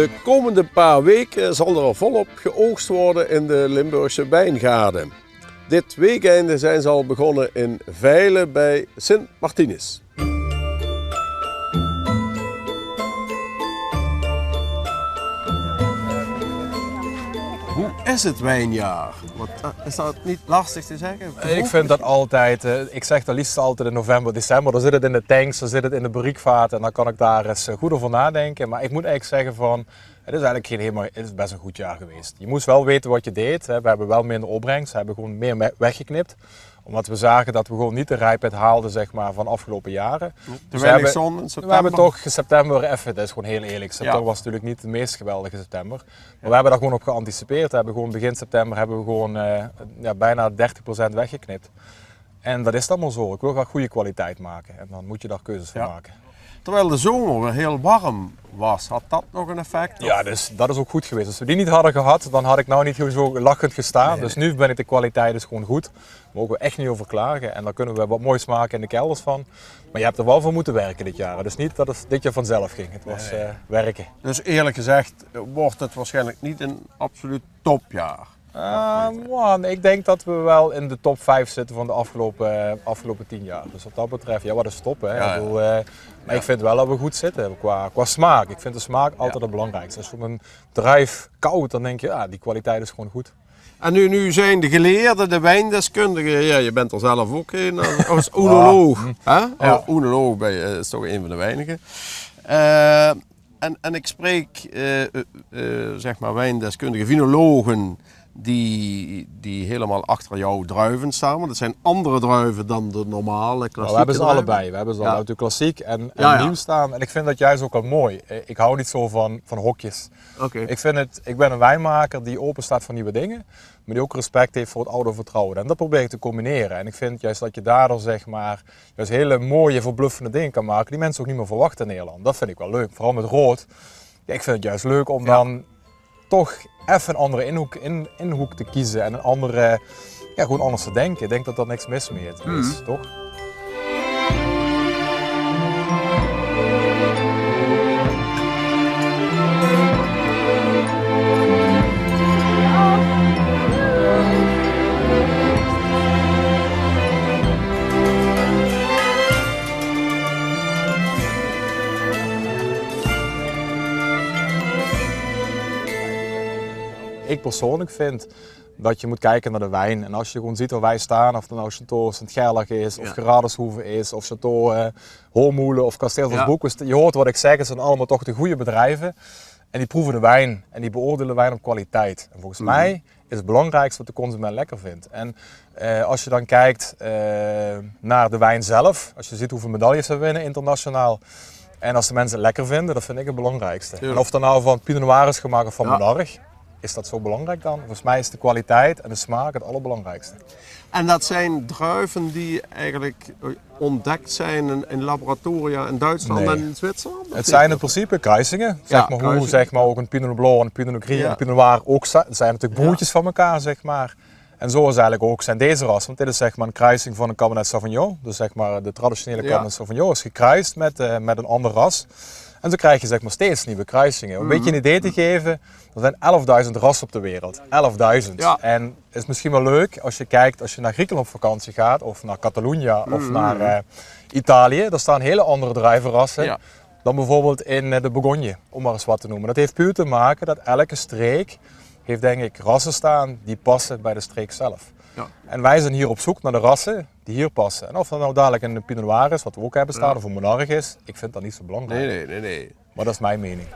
De komende paar weken zal er volop geoogst worden in de Limburgse wijngaarden. Dit weekende zijn ze al begonnen in Veilen bij Sint Martinus. Hoe is het wijnjaar? Is dat niet lastig te zeggen? Ik vind dat altijd, ik zeg dat liefst altijd in november, december. Dan zit het in de tanks, dan zit het in de barriekvaten en dan kan ik daar eens goed over nadenken. Maar ik moet eigenlijk zeggen van, het is eigenlijk het is best een goed jaar geweest. Je moest wel weten wat je deed. We hebben wel minder opbrengst, we hebben gewoon meer weggeknipt. Omdat we zagen dat we gewoon niet de rijpheid haalden zeg maar, van afgelopen jaren. Dus zon in september? We hebben toch september even, dat is gewoon heel eerlijk. September was natuurlijk niet de meest geweldige september. Maar we hebben daar gewoon op geanticipeerd. We hebben gewoon begin september hebben we gewoon bijna 30% weggeknipt. En dat is dan maar zo. Ik wil graag goede kwaliteit maken. En dan moet je daar keuzes voor maken. Terwijl de zomer weer heel warm was, had dat nog een effect? Ja, dus dat is ook goed geweest. Als we die niet hadden gehad, dan had ik nou niet zo lachend gestaan. Nee. Dus nu ben ik de kwaliteit dus gewoon goed. Daar mogen we echt niet over klagen. En daar kunnen we wat moois maken in de kelders van. Maar je hebt er wel voor moeten werken dit jaar. Dus niet dat het dit jaar vanzelf ging. Het was werken. Dus eerlijk gezegd wordt het waarschijnlijk niet een absoluut topjaar. Ik denk dat we wel in de top 5 zitten van de afgelopen 10 jaar. Dus wat dat betreft, ja, wat is top. Hè? Maar ik vind wel dat we goed zitten qua smaak. Ik vind de smaak altijd het belangrijkste. Als je een druif koud, dan denk je, ja, die kwaliteit is gewoon goed. En nu zijn de geleerden, de wijndeskundigen, ja, je bent er zelf ook een als oenoloog. Oenoloog is toch een van de weinigen. En ik spreek zeg maar wijndeskundigen, vinologen die helemaal achter jouw druiven staan. Want dat zijn andere druiven dan de normale klassieke we hebben ze druiven. allebei. We hebben ze allebei klassiek en nieuw staan. En ik vind dat juist ook wel mooi. Ik hou niet zo van hokjes. Okay. Ik ben een wijnmaker die open staat voor nieuwe dingen. Maar die ook respect heeft voor het oude vertrouwen. En dat probeer ik te combineren. En ik vind juist dat je daardoor zeg maar juist hele mooie, verbluffende dingen kan maken die mensen ook niet meer verwachten in Nederland. Dat vind ik wel leuk. Vooral met rood. Ja, ik vind het juist leuk om dan toch even een andere inhoek te kiezen en een andere, gewoon anders te denken. Ik denk dat dat niks mis mee is, toch? Ik persoonlijk vind dat je moet kijken naar de wijn. En als je gewoon ziet waar wij staan, of het nou Château Sint-Gerlach is, of Gradeshoeve is, of Château Holmoelen of Kasteel van Boek. Je hoort wat ik zeg, het zijn allemaal toch de goede bedrijven. En die proeven de wijn en die beoordelen wijn op kwaliteit. En volgens mij is het belangrijkste wat de consument lekker vindt. En als je dan kijkt naar de wijn zelf, als je ziet hoeveel medailles we winnen internationaal. En als de mensen het lekker vinden, dat vind ik het belangrijkste. En of het nou van Pinot Noir is gemaakt of van Monarch. Is dat zo belangrijk dan? Volgens mij is de kwaliteit en de smaak het allerbelangrijkste. En dat zijn druiven die eigenlijk ontdekt zijn in laboratoria in Duitsland en in Zwitserland? Het zijn in principe kruisingen. Hoe zeg maar, ook een Pinot Blanc en een Pinot Gris en een Pinot Noir ook zijn natuurlijk broertjes van elkaar. Zeg maar. En zo is eigenlijk ook zijn deze ras. Want dit is zeg maar een kruising van een Cabernet Sauvignon. Dus zeg maar de traditionele Cabernet Sauvignon is gekruist met een ander ras. En zo krijg je zeg maar steeds nieuwe kruisingen. Om een beetje een idee te geven, er zijn 11.000 rassen op de wereld. 11.000. Ja. En het is misschien wel leuk als je kijkt, als je naar Griekenland op vakantie gaat, of naar Catalonië, of naar Italië. Daar staan hele andere druivenrassen dan bijvoorbeeld in de Bourgogne, om maar eens wat te noemen. Dat heeft puur te maken dat elke streek heeft denk ik rassen staan die passen bij de streek zelf. Ja. En wij zijn hier op zoek naar de rassen die hier passen. En of dat nou dadelijk een Pinot Noir is, wat we ook hebben staan, of een Monarch is, ik vind dat niet zo belangrijk. Nee. Maar dat is mijn mening.